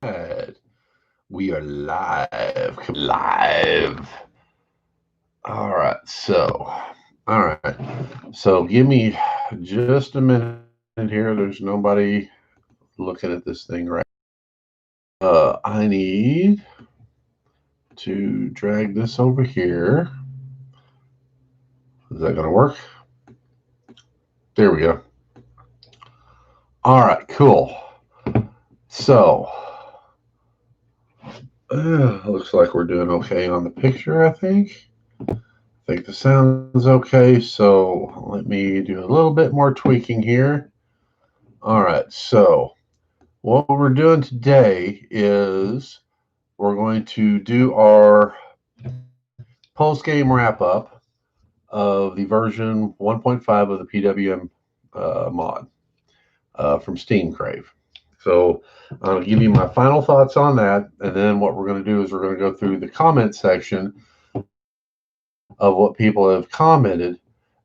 Right. We are live. Live. All right. So give me just a minute here. There's nobody looking at this thing right. I need to drag this over here. Is that going to work? There we go. All right, cool. So, looks like we're doing okay on the picture, I think. I think the sound's okay, so let me do a little bit more tweaking here. All right, so what we're doing today is we're going to do our post-game wrap-up of the version 1.5 of the PWM mod from Steamcrave. So I'll give you my final thoughts on that, and then what we're going to do is we're going to go through the comment section of what people have commented,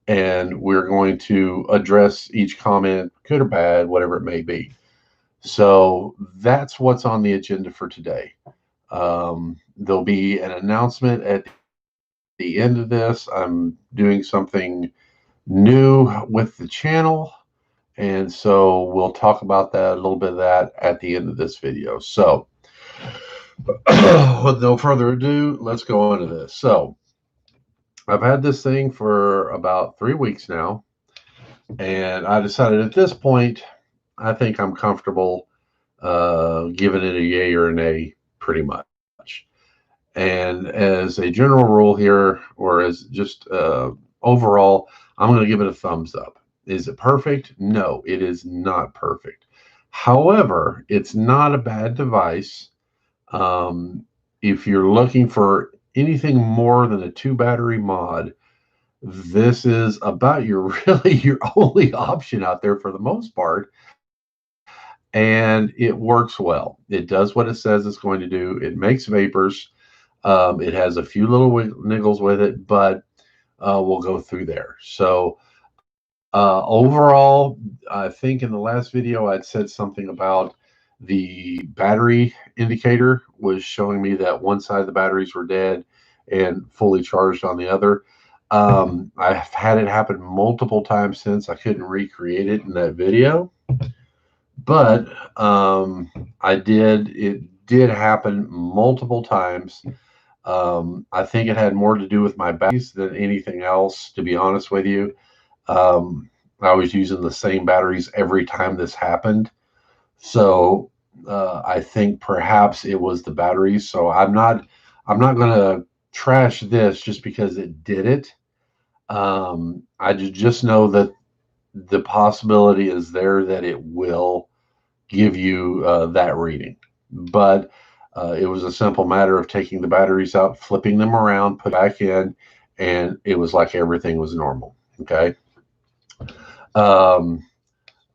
and we're going to address each comment, good or bad, whatever it may be. So that's what's on the agenda for today. There'll be an announcement at the end of this. I'm doing something new with the channel, and so we'll talk about that, a little bit of that at the end of this video. So with no further ado, let's go into this. So I've had this thing for about 3 weeks now, and I decided at this point, I think I'm comfortable giving it a yay or a nay, pretty much. And as a general rule here, or as just overall, I'm going to give it a thumbs up. Is it perfect? No, it is not perfect. However, it's not a bad device. If you're looking for anything more than a 2 battery mod, this is about your really your only option out there for the most part. And it works well. It does what it says it's going to do. It makes vapors. It has a few little niggles with it, but we'll go through there. So overall, I think in the last video I'd said something about the battery indicator was showing me that one side of the batteries were dead and fully charged on the other. I've had it happen multiple times since. I couldn't recreate it in that video, but it did happen multiple times. I think it had more to do with my batteries than anything else, to be honest with you. I was using the same batteries every time this happened. So I think perhaps it was the batteries. So I'm not going to trash this just because it did it. I just know that the possibility is there that it will give you that reading. But it was a simple matter of taking the batteries out, flipping them around, put back in, and it was like everything was normal. Okay. Um,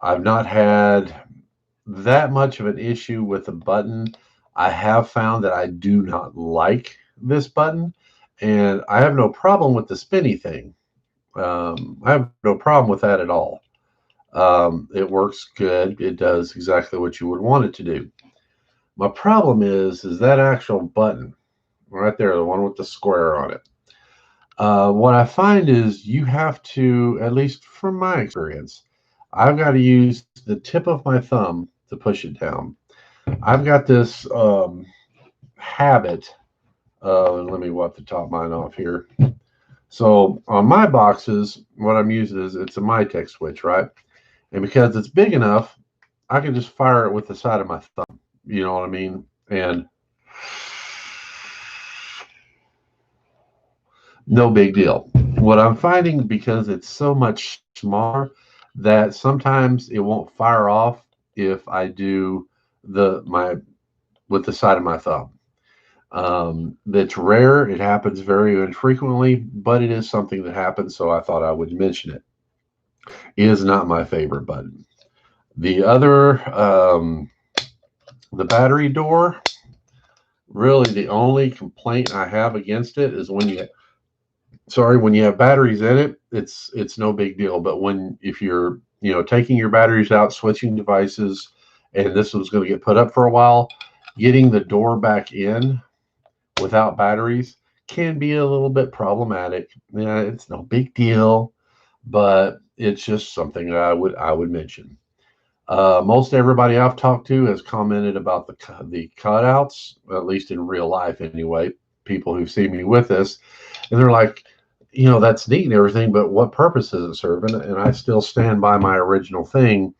I've not had that much of an issue with the button. I have found that I do not like this button, and I have no problem with the spinny thing. I have no problem with that at all. It works good. It does exactly what you would want it to do. My problem is that actual button right there, the one with the square on it. What I find is you have to, at least from my experience, I've got to use the tip of my thumb to push it down. I've got this habit. Let me wipe the top mine off here. So on my boxes, what I'm using is it's a MyTech switch, right? And because it's big enough, I can just fire it with the side of my thumb. You know what I mean? And no big deal. What I'm finding, because it's so much smaller, that sometimes it won't fire off if I do my with the side of my thumb. That's rare. It happens very infrequently, but it is something that happens, so I thought I would mention it. It is not my favorite button. The other, the battery door, really the only complaint I have against it is when you have batteries in it, it's no big deal. But if you're taking your batteries out, switching devices, and this was going to get put up for a while, getting the door back in without batteries can be a little bit problematic. Yeah, it's no big deal, but it's just something that I would mention. Most everybody I've talked to has commented about the cutouts, at least in real life anyway. People who've seen me with this, and they're like, that's neat and everything, but what purpose is it serving? And I still stand by my original thing.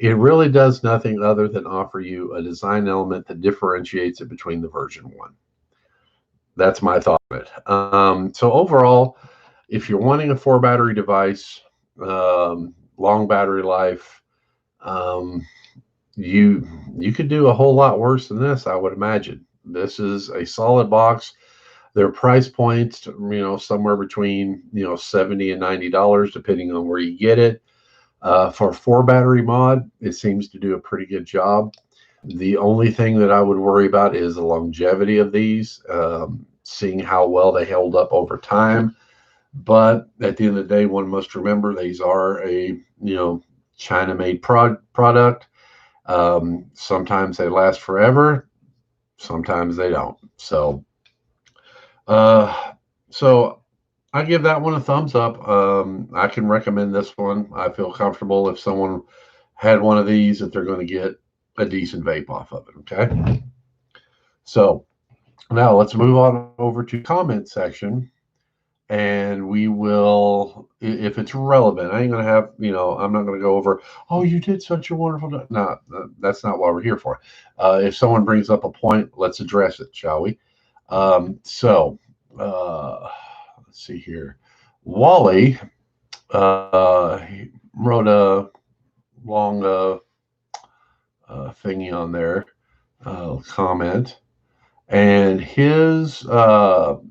It really does nothing other than offer you a design element that differentiates it between the version 1. That's my thought of it. So overall, if you're wanting a 4 battery device, long battery life, you could do a whole lot worse than this, I would imagine. This is a solid box. Their price points, somewhere between $70 and $90, depending on where you get it. For a 4 battery mod, it seems to do a pretty good job. The only thing that I would worry about is the longevity of these, seeing how well they held up over time. But at the end of the day, one must remember these are a China-made product. Sometimes they last forever, sometimes they don't. So I give that one a thumbs up. I can recommend this one. I feel comfortable if someone had one of these that they're going to get a decent vape off of it. Okay. So now let's move on over to comment section, and we will, if it's relevant, I ain't going to have, I'm not going to go over, oh, you did such a wonderful job. No, that's not what we're here for. If someone brings up a point, let's address it, shall we? Let's see here. Wally he wrote a long thingy on there, comment, and his takeaway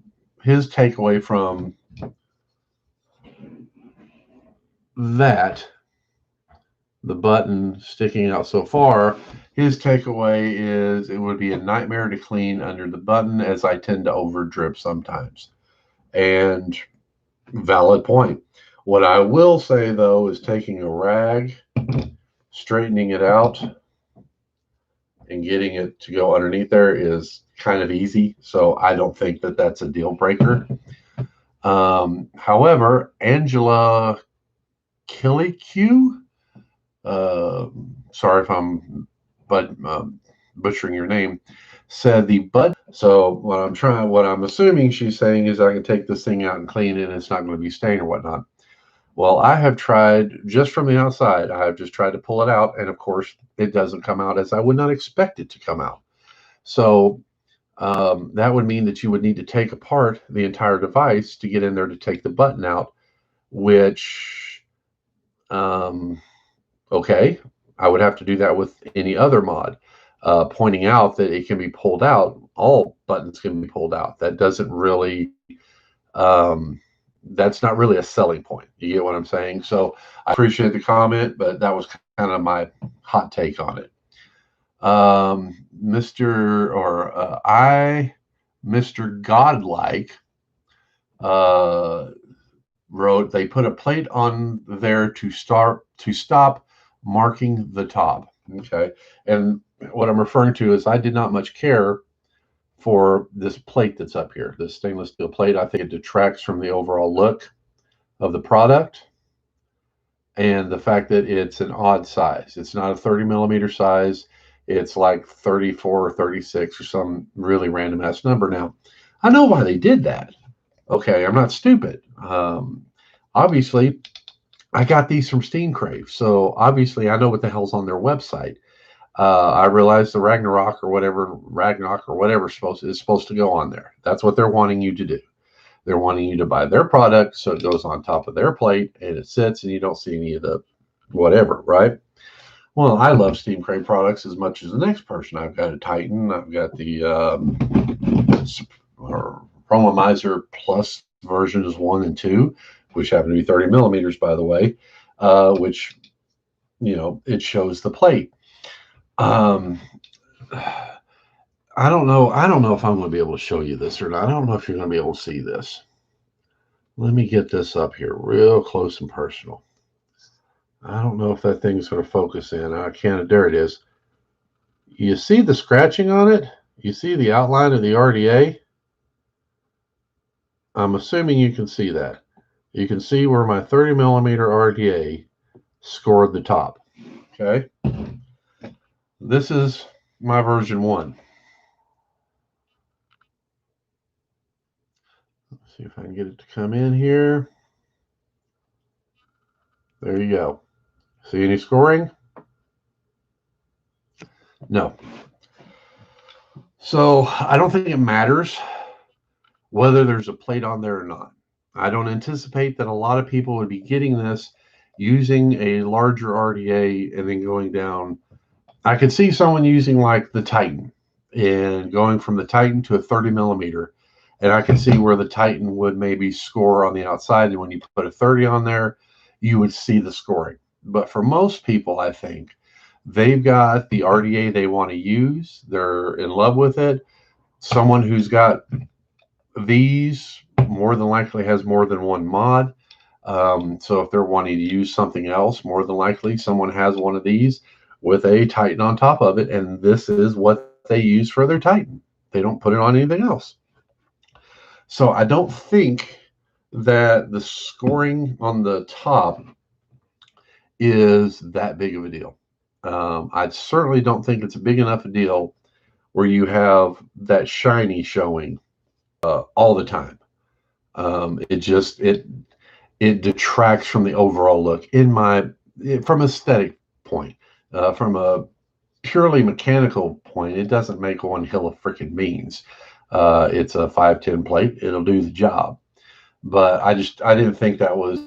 from that, the button sticking out so far, his takeaway is it would be a nightmare to clean under the button, as I tend to over drip sometimes. And valid point. What I will say though is taking a rag, straightening it out, and getting it to go underneath there is kind of easy. So I don't think that that's a deal breaker. However, Angela Killiq, sorry if I'm butchering your name, said the bud. So what I'm assuming she's saying is I can take this thing out and clean it and it's not going to be stained or whatnot. Well, I have tried just from the outside. I have just tried to pull it out, and of course, it doesn't come out as I would not expect it to come out. So that would mean that you would need to take apart the entire device to get in there to take the button out, which, okay, I would have to do that with any other mod, pointing out that it can be pulled out. All buttons can be pulled out. That doesn't really, that's not really a selling point. You get what I'm saying? So I appreciate the comment, but that was kind of my hot take on it. Mr. Godlike wrote, they put a plate on there to stop marking the top. Okay. And what I'm referring to is I did not much care for this plate that's up here, this stainless steel plate. I think it detracts from the overall look of the product, and the fact that it's an odd size. It's not a 30 millimeter size. It's like 34 or 36 or some really random ass number. Now, I know why they did that. Okay, I'm not stupid. Obviously, I got these from Steamcrave, so obviously I know what the hell's on their website. I realize the Ragnarok or whatever is supposed to go on there. That's what they're wanting you to do. They're wanting you to buy their product, so it goes on top of their plate and it sits and you don't see any of the whatever, right? Well, I love Steamcrave products as much as the next person. I've got a Titan. I've got the Chromomizer Plus versions 1 and 2, which happen to be 30 millimeters, by the way, which, it shows the plate. I don't know if I'm going to be able to show you this or not. I don't know if you're going to be able to see this. Let me get this up here real close and personal. I don't know if that thing's going to focus in. I can't. There it is. You see the scratching on it? You see the outline of the RDA? I'm assuming you can see that. You can see where my 30 millimeter RDA scored the top. Okay. This is my version 1. Let's see if I can get it to come in here. There you go. See any scoring? No. So I don't think it matters whether there's a plate on there or not. I don't anticipate that a lot of people would be getting this using a larger RDA and then going down. I could see someone using like the Titan and going from the Titan to a 30 millimeter. And I can see where the Titan would maybe score on the outside. And when you put a 30 on there, you would see the scoring. But for most people, I think they've got the RDA they want to use. They're in love with it. Someone who's got these more than likely has more than one mod. So if they're wanting to use something else, more than likely someone has one of these with a Titan on top of it. And this is what they use for their Titan. They don't put it on anything else. So I don't think that the scoring on the top is that big of a deal. I certainly don't think it's a big enough a deal where you have that shiny showing all the time. It detracts from the overall look from aesthetic point. From a purely mechanical point, it doesn't make one hill of freaking beans. It's a 510 plate. It'll do the job. But I didn't think that was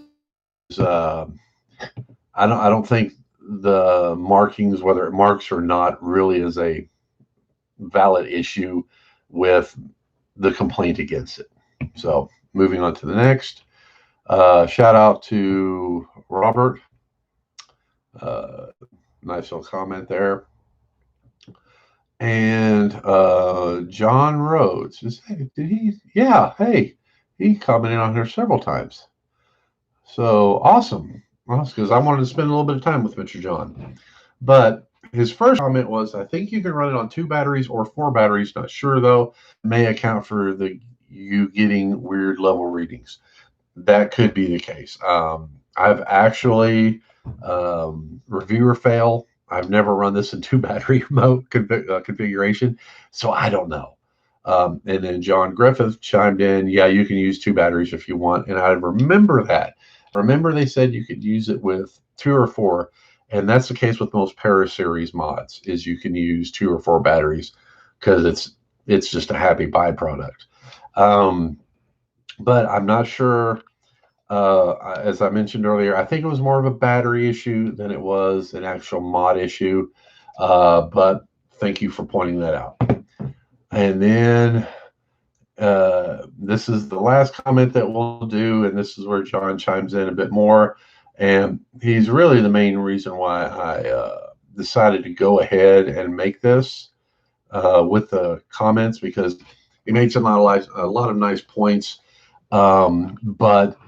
I don't think the markings, whether it marks or not, really is a valid issue with the complaint against it. So moving on to the next. Shout out to Robert. Nice little comment there. And John Rhodes. Did he? Yeah, hey, he commented on here several times. So awesome. Because I wanted to spend a little bit of time with Mr. John. But his first comment was, I think you can run it on 2 batteries or 4 batteries. Not sure, though. May account for you getting weird level readings. That could be the case. I've actually, reviewer fail. I've never run this in 2 battery mode configuration, so I don't know. And then John Griffith chimed in, yeah, you can use 2 batteries if you want. And I remember that. Remember they said you could use it with 2 or 4. And that's the case with most Para series mods, is you can use 2 or 4 batteries because it's just a happy byproduct. But I'm not sure. As I mentioned earlier, I think it was more of a battery issue than it was an actual mod issue. But thank you for pointing that out. And then this is the last comment that we'll do, and this is where John chimes in a bit more. And he's really the main reason why I decided to go ahead and make this with the comments, because he made a lot of nice points. But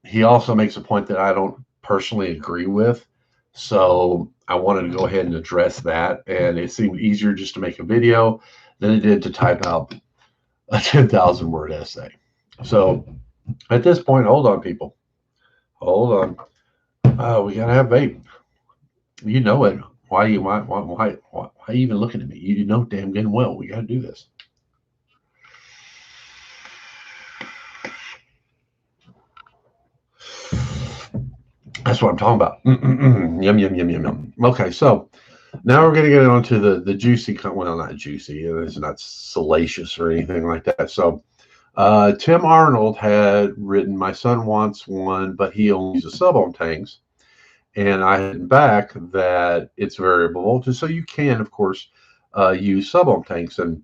he also makes a point that I don't personally agree with. So I wanted to go ahead and address that. And it seemed easier just to make a video than it did to type out a 10,000-word essay. So at this point, hold on, people. Hold on. We gotta have vape. You know it. Why are you even looking at me? You know damn good and well we gotta do this. That's what I'm talking about. Yum, yum, yum, yum, yum. Okay, so now we're going to get onto the juicy, well, not juicy. It's not salacious or anything like that. So Tim Arnold had written, my son wants one, but he only uses sub-ohm tanks. And I had back that it's variable voltage. So you can, of course, use sub-ohm tanks, and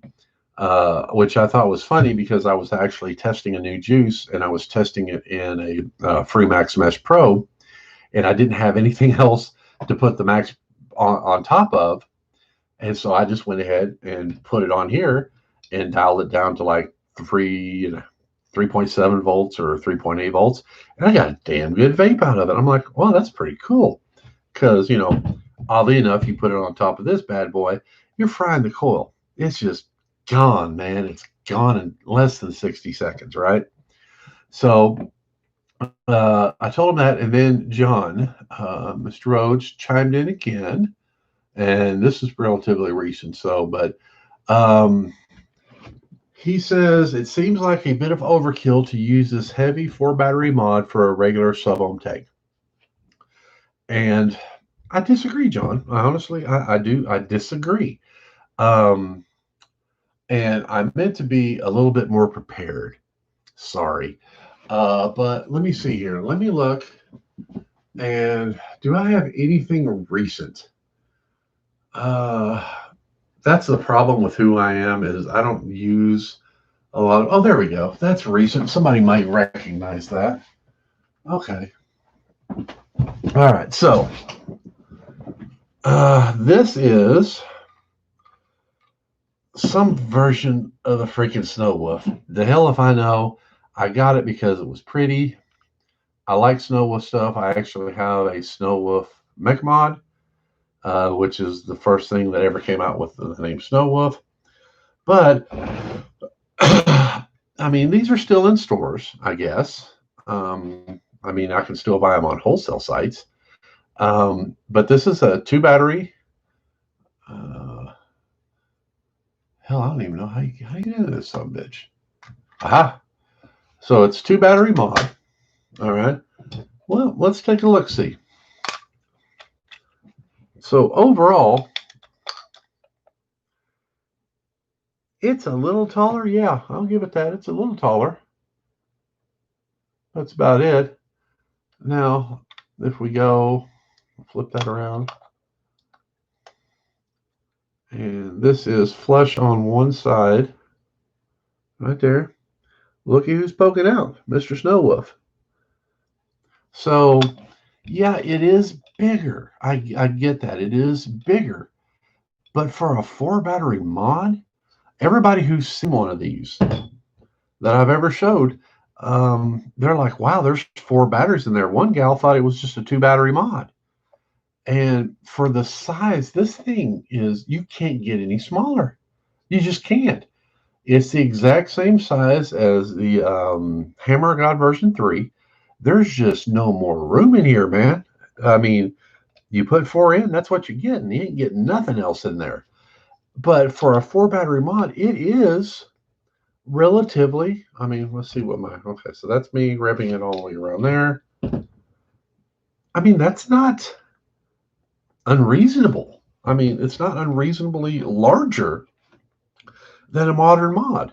which I thought was funny because I was actually testing a new juice, and I was testing it in a Freemax Mesh Pro. And I didn't have anything else to put the Max on top of. And so I just went ahead and put it on here and dialed it down to like 3.7 volts or 3.8 volts. And I got a damn good vape out of it. I'm like, well, that's pretty cool. Because, Oddly enough, you put it on top of this bad boy, you're frying the coil. It's just gone, man. It's gone in less than 60 seconds, right? So I told him that, and then John, Mr. Rhodes, chimed in again, and this is relatively recent. So, but he says it seems like a bit of overkill to use this heavy 4-battery mod for a regular sub-ohm tank. And I disagree, John. Honestly, I do. I disagree. And I meant to be a little bit more prepared. Sorry. But let me see here. Let me look. And do I have anything recent? That's the problem with who I am, is I don't use a lot of, oh, there we go. That's recent. Somebody might recognize that. Okay. All right. So this is some version of the freaking SnowWoof. The hell if I know. I got it because it was pretty. I like SnowWoof stuff. I actually have a SnowWoof mech mod, which is the first thing that ever came out with the name SnowWoof. But I mean, these are still in stores, I guess. I mean, I can still buy them on wholesale sites. But this is a 2-battery. Hell, I don't even know how you get into this son of a bitch. Aha. So it's 2-battery mod. All right. Well, let's take a look. See. So overall, it's a little taller. Yeah, I'll give it that. It's a little taller. That's about it. Now, if we go, flip that around. And this is flush on one side. Right there. Looky who's poking out, Mr. SnowWoof. So, yeah, it is bigger. I get that. It is bigger. But for a 4-battery mod, everybody who's seen one of these that I've ever showed, they're like, wow, there's 4 batteries in there. One gal thought it was just a 2-battery mod. And for the size, this thing is, you can't get any smaller. You just can't. It's the exact same size as the Hammer of God version 3. There's just no more room in here, man. I mean, you put 4 in, that's what you're getting. You ain't getting nothing else in there. But for a 4-battery mod, it is relatively, I mean, let's see what okay, so that's me wrapping it all the way around there. I mean, that's not unreasonable. I mean, it's not unreasonably larger than a modern mod.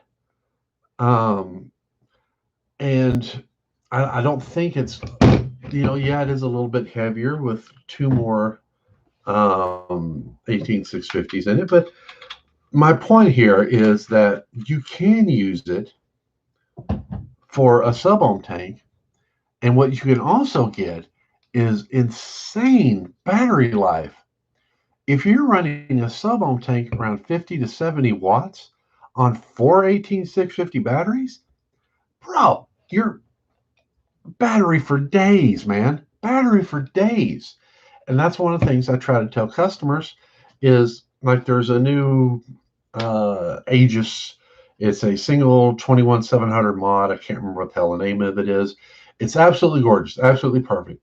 And I don't think it's, yeah, it is a little bit heavier with 2 more 18650s in it. But my point here is that you can use it for a sub-ohm tank. And what you can also get is insane battery life. If you're running a sub-ohm tank around 50 to 70 watts on 4 18650 batteries, bro, you're battery for days, man. Battery for days. And that's one of the things I try to tell customers is, like, there's a new Aegis. It's a single 21700 mod. I can't remember what the hell the name of it is. It's absolutely gorgeous, absolutely perfect.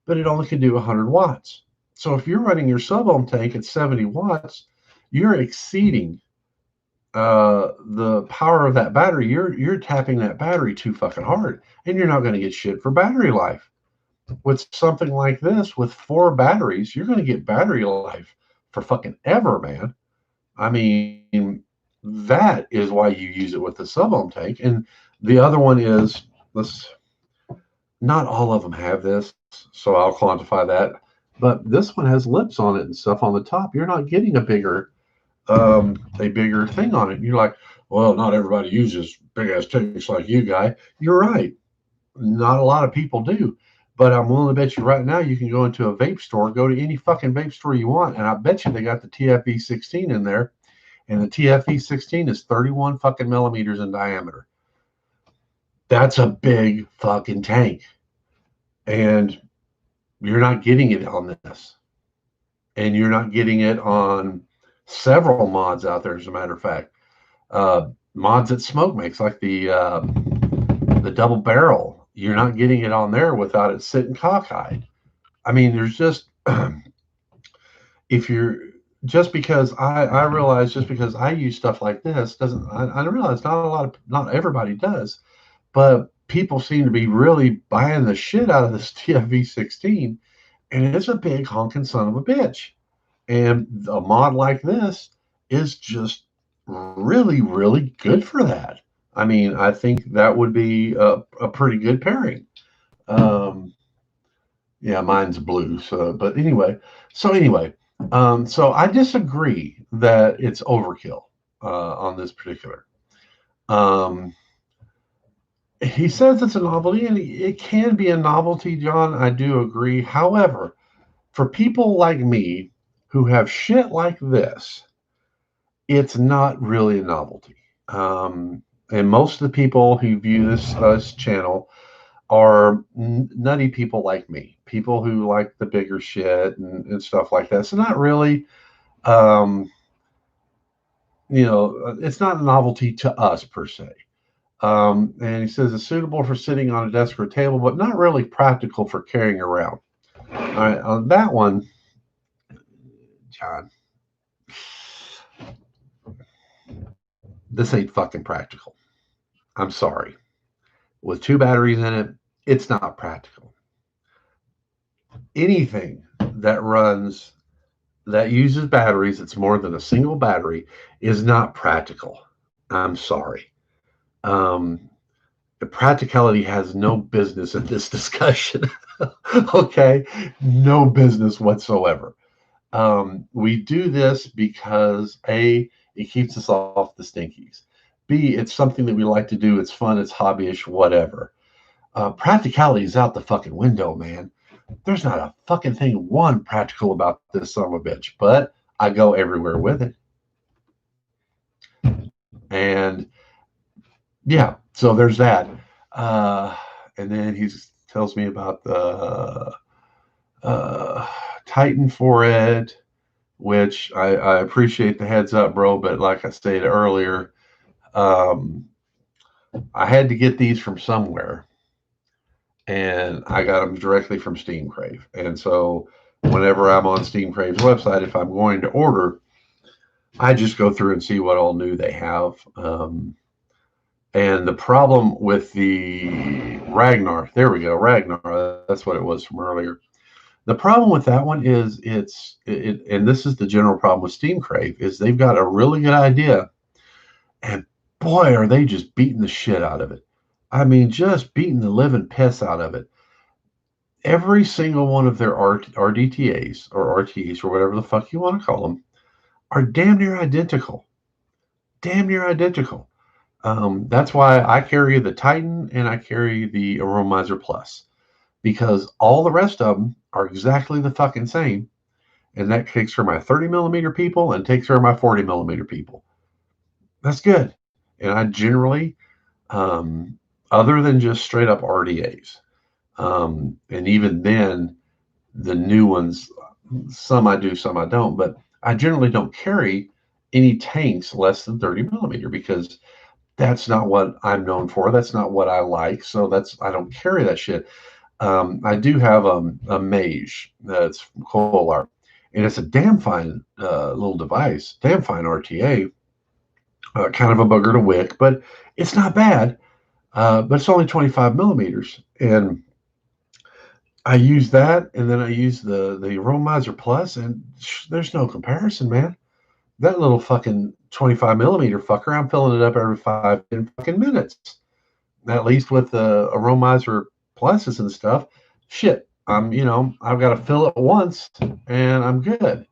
But it only can do 100 watts. So if you're running your sub-ohm tank at 70 watts, you're exceeding the power of that battery. You're tapping that battery too fucking hard, and you're not going to get shit for battery life. With something like this, with 4 batteries, you're going to get battery life for fucking ever, man. I mean, that is why you use it with the sub-ohm tank. And the other one is, not all of them have this, so I'll quantify that. But this one has lips on it and stuff on the top. You're not getting a bigger thing on it. And you're like, well, not everybody uses big ass tanks like you, guy. You're right. Not a lot of people do. But I'm willing to bet you right now you can go into a vape store, go to any fucking vape store you want, and I bet you they got the TFE16 in there. And the TFE16 is 31 fucking millimeters in diameter. That's a big fucking tank. And you're not getting it on this. and you're not getting it on several mods out there. As a matter of fact, mods that Smoke makes, like the double barrel, you're not getting it on there without it sitting cockeyed. I mean, there's just if you're just because I realize just because I use stuff like this doesn't I realize not everybody does, but people seem to be really buying the shit out of this TFV16, and it's a big honking son of a bitch. And a mod like this is just really, really good for that. I mean, I think that would be a pretty good pairing. Yeah, mine's blue. So, but anyway, so I disagree that it's overkill on this particular. He says it's a novelty, and it can be a novelty, John. I do agree. However, for people like me who have shit like this, it's not really a novelty. And most of the people who view this channel are nutty people like me, people who like the bigger shit and stuff like that. So not really, it's not a novelty to us per se. And he says it's suitable for sitting on a desk or a table, but not really practical for carrying around. All right, on that one, John, this ain't fucking practical. I'm sorry. With 2 batteries in it, it's not practical. Anything that uses batteries, it's more than a single battery, is not practical. I'm sorry. The practicality has no business in this discussion. Okay? No business whatsoever. We do this because A, it keeps us off the stinkies. B, it's something that we like to do. It's fun. It's hobbyish, whatever. Practicality is out the fucking window, man. There's not a fucking thing practical about this son of a bitch, but I go everywhere with it. And yeah, so there's that. And then he tells me about the Titan for it, which I appreciate the heads up, bro. But like I stated earlier, I had to get these from somewhere, and I got them directly from Steamcrave. And so whenever I'm on Steamcrave's website, if I'm going to order, I just go through and see what all new they have. And the problem with the Ragnar, there we go, Ragnar, that's what it was from earlier. The problem with that one is and this is the general problem with Steamcrave, is they've got a really good idea, and boy, are they just beating the shit out of it. I mean, just beating the living piss out of it. Every single one of their RDTAs or RTAs or whatever the fuck you want to call them are damn near identical. Damn near identical. That's why I carry the Titan and I carry the Aromizer Plus, because all the rest of them are exactly the fucking same. And that takes for my 30 millimeter people and takes for my 40 millimeter people. That's good. And I generally, other than just straight up RDAs, and even then, the new ones, some I do, some I don't, but I generally don't carry any tanks less than 30 millimeter, because that's not what I'm known for. That's not what I like. So I don't carry that shit. I do have a Mage that's from Kolar, and it's a damn fine little device, damn fine RTA, kind of a bugger to wick, but it's not bad. But it's only 25 millimeters, and I use that, and then I use the Aromizer Plus, and there's no comparison, man. That little fucking 25 millimeter fucker, I'm filling it up every 5-10 fucking minutes. At least with the Aromizer Pluses and stuff, shit, I've got to fill it once, and I'm good.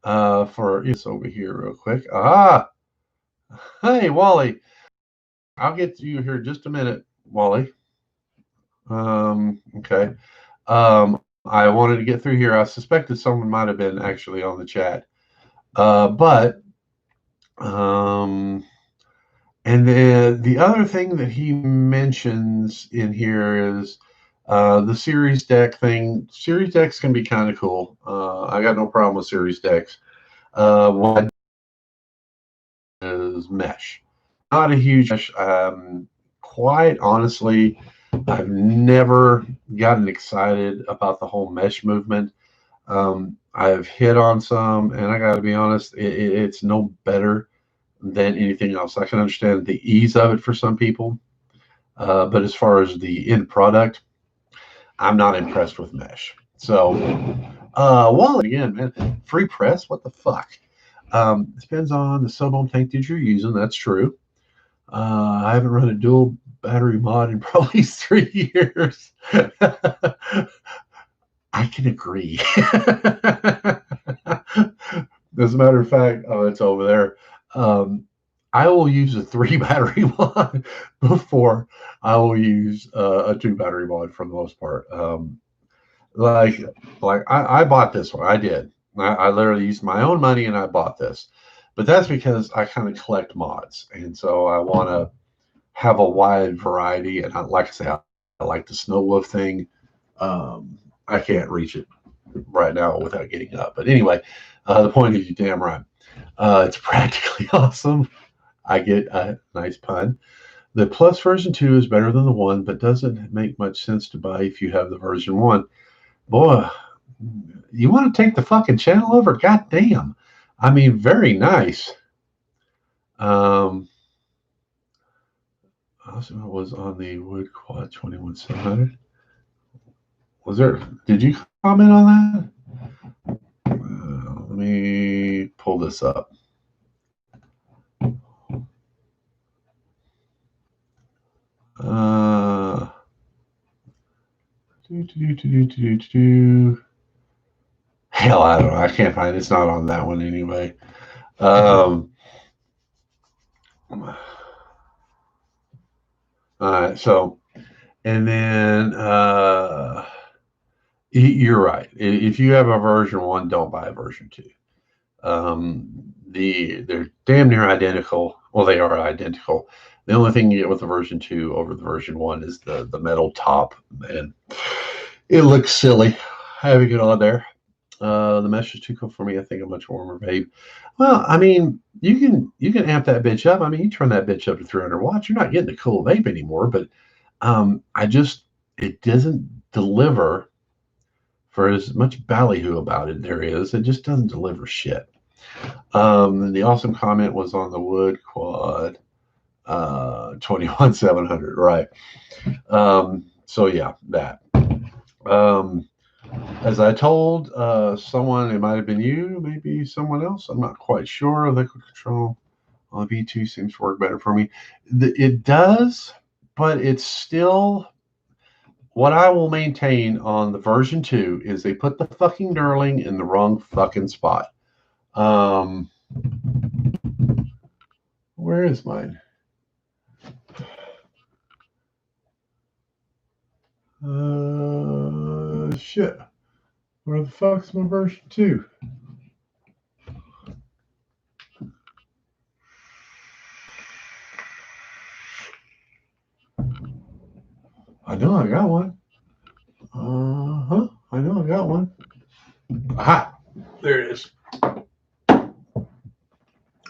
For it's over here real quick. Hey, Wally. I'll get to you here in just a minute, Wally. Okay. I wanted to get through here. I suspected someone might have been actually on the chat. And then the other thing that he mentions in here is The series deck thing, series decks can be kind of cool. I got no problem with series decks. What is mesh? Not a huge mesh. Quite honestly, I've never gotten excited about the whole mesh movement. I've hit on some, and I got to be honest, it's no better than anything else. I can understand the ease of it for some people, but as far as the end product, I'm not impressed with mesh. So, well, again, man, free press, what the fuck? Depends on the sub-ohm tank that you're using. That's true. I haven't run a dual battery mod in probably 3 years. I can agree. As a matter of fact, oh, it's over there. I will use a 3 battery mod before I will use a 2 battery mod for the most part. Like I bought this one. I did. I literally used my own money and I bought this. But that's because I kind of collect mods. And so I want to have a wide variety. And like I say, I like the SnowWoof thing. I can't reach it right now without getting up. But anyway, the point is, you're damn right. It's practically awesome. I get a nice pun. The Plus version 2 is better than the 1, but doesn't make much sense to buy if you have the version 1. Boy, you want to take the fucking channel over? God damn. I mean, very nice. Also was on the Wood Quad 21700. Did you comment on that? Let me pull this up. Hell, I don't know. I can't find it. It's not on that one anyway. All right. So, and then you're right. If you have a version 1, don't buy a version 2. They're damn near identical. Well, they are identical. The only thing you get with the version 2 over the version 1 is the metal top, and it looks silly having it on there. The mesh is too cool for me. I think a much warmer vape. Well, I mean, you can amp that bitch up. I mean, you turn that bitch up to 300 watts. You're not getting a cool vape anymore. But it doesn't deliver for as much ballyhoo about it there is. It just doesn't deliver shit. And the awesome comment was on the Wood Quad 21700, right? So yeah, that. As I told someone, it might have been you, maybe someone else, I'm not quite sure. Liquid control on V2 seems to work better for me. It does, but it's still, what I will maintain on the version 2 is they put the fucking knurling in the wrong fucking spot. Where is mine? Shit. Where the fuck's my version 2? I know I got one. I know I got one. Aha! There it is.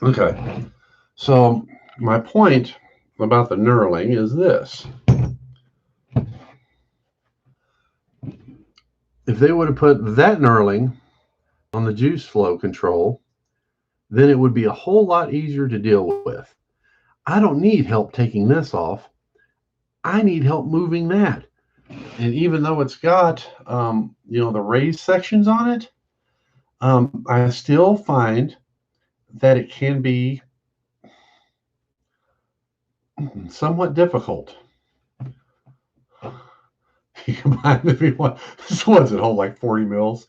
Okay. So my point about the knurling is this. If they would have put that knurling on the juice flow control, then it would be a whole lot easier to deal with. I don't need help taking this off. I need help moving that. And even though it's got, the raised sections on it, I still find that it can be somewhat difficult. You combine the V1. This one's at hold like 40 mils.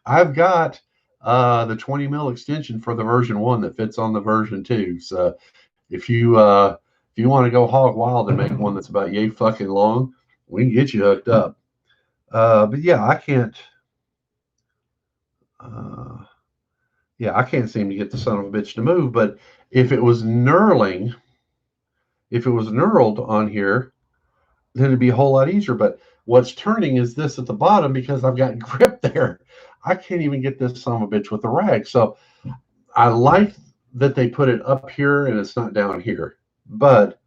I've got the 20 mil extension for the version 1 that fits on the version 2. So if you want to go hog wild and make one that's about yay fucking long, we can get you hooked up. But yeah, I can't. I can't seem to get the son of a bitch to move. But if it was knurled on here, then it'd be a whole lot easier. But what's turning is this at the bottom because I've got grip there. I can't even get this son of a bitch with the rag. So I like that they put it up here and it's not down here. But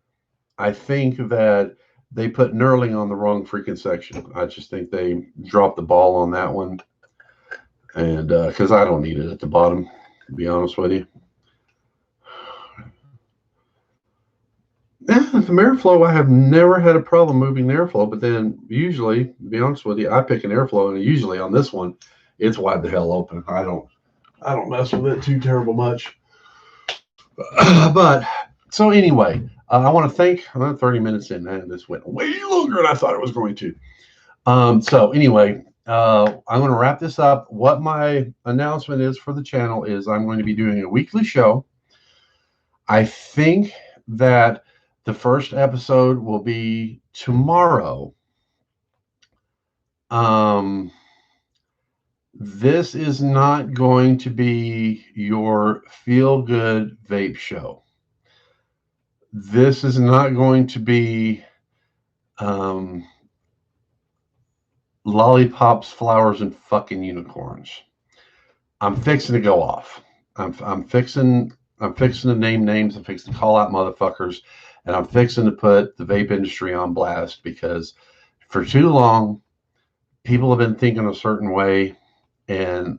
I think that they put knurling on the wrong freaking section. I just think they dropped the ball on that one. And because I don't need it at the bottom, to be honest with you. Yeah, the airflow, I have never had a problem moving the airflow, but then usually, to be honest with you, I pick an airflow, and usually on this one, it's wide the hell open. I don't mess with it too terrible much. But so anyway, I want to thank. I'm 30 minutes in, and this went way longer than I thought it was going to. So anyway, I'm going to wrap this up. What my announcement is for the channel is I'm going to be doing a weekly show. I think that the first episode will be tomorrow. This is not going to be your feel-good vape show. This is not going to be lollipops, flowers, and fucking unicorns. I'm fixing to go off. I'm fixing to name names. I'm fixing to call out motherfuckers. And I'm fixing to put the vape industry on blast because for too long, people have been thinking a certain way, and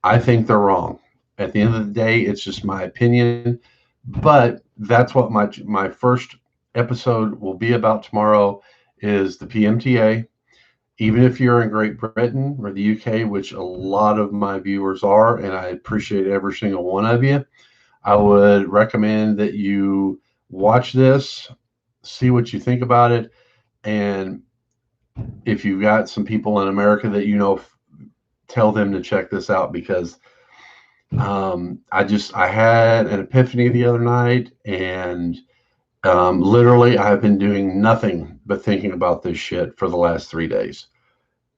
I think they're wrong. At the end of the day, it's just my opinion, but that's what my first episode will be about tomorrow is the PMTA. Even if you're in Great Britain or the UK, which a lot of my viewers are, and I appreciate every single one of you, I would recommend that you watch this, see what you think about it, and if you've got some people in America that you know, tell them to check this out because I had an epiphany the other night, and literally I've been doing nothing but thinking about this shit for the last 3 days,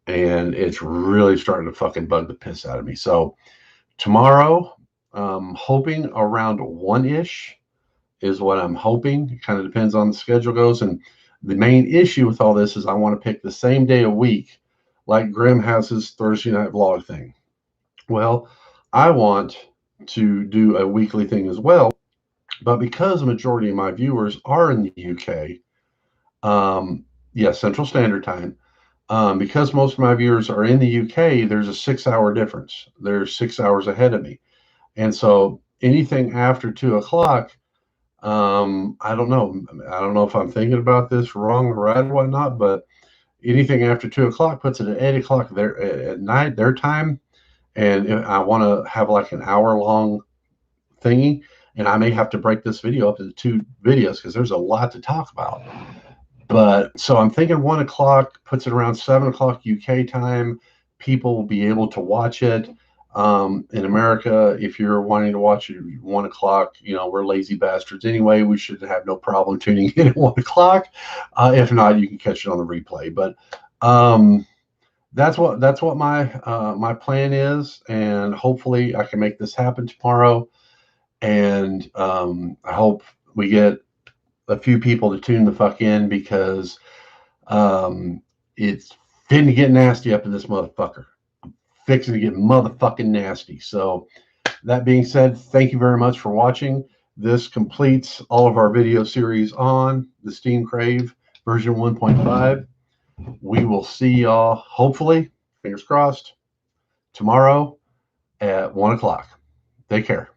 and it's really starting to fucking bug the piss out of me. So tomorrow, hoping around 1-ish is what I'm hoping. It kind of depends on the schedule goes. And the main issue with all this is I want to pick the same day a week, like Grim has his Thursday night vlog thing. Well, I want to do a weekly thing as well, but because the majority of my viewers are in the UK, Central Standard Time, because most of my viewers are in the UK, there's a 6-hour difference. They're 6 hours ahead of me. And so anything after 2 o'clock, I don't know. I don't know if I'm thinking about this wrong or right or whatnot, but anything after 2 o'clock puts it at 8 o'clock there at night, their time. And I want to have like an hour-long thingy, and I may have to break this video up into 2 videos because there's a lot to talk about. But so I'm thinking 1 o'clock puts it around 7 o'clock UK time. People will be able to watch it. In America, if you're wanting to watch it at 1 o'clock, we're lazy bastards anyway. We should have no problem tuning in at 1 o'clock. If not, you can catch it on the replay. But that's what my plan is, and hopefully I can make this happen tomorrow. And I hope we get a few people to tune the fuck in because it's fitting to get nasty up in this motherfucker. Fixing to get motherfucking nasty. So that being said, thank you very much for watching. This completes all of our video series on the Steamcrave version 1.5. We will see y'all, hopefully, fingers crossed, tomorrow at 1 o'clock. Take care.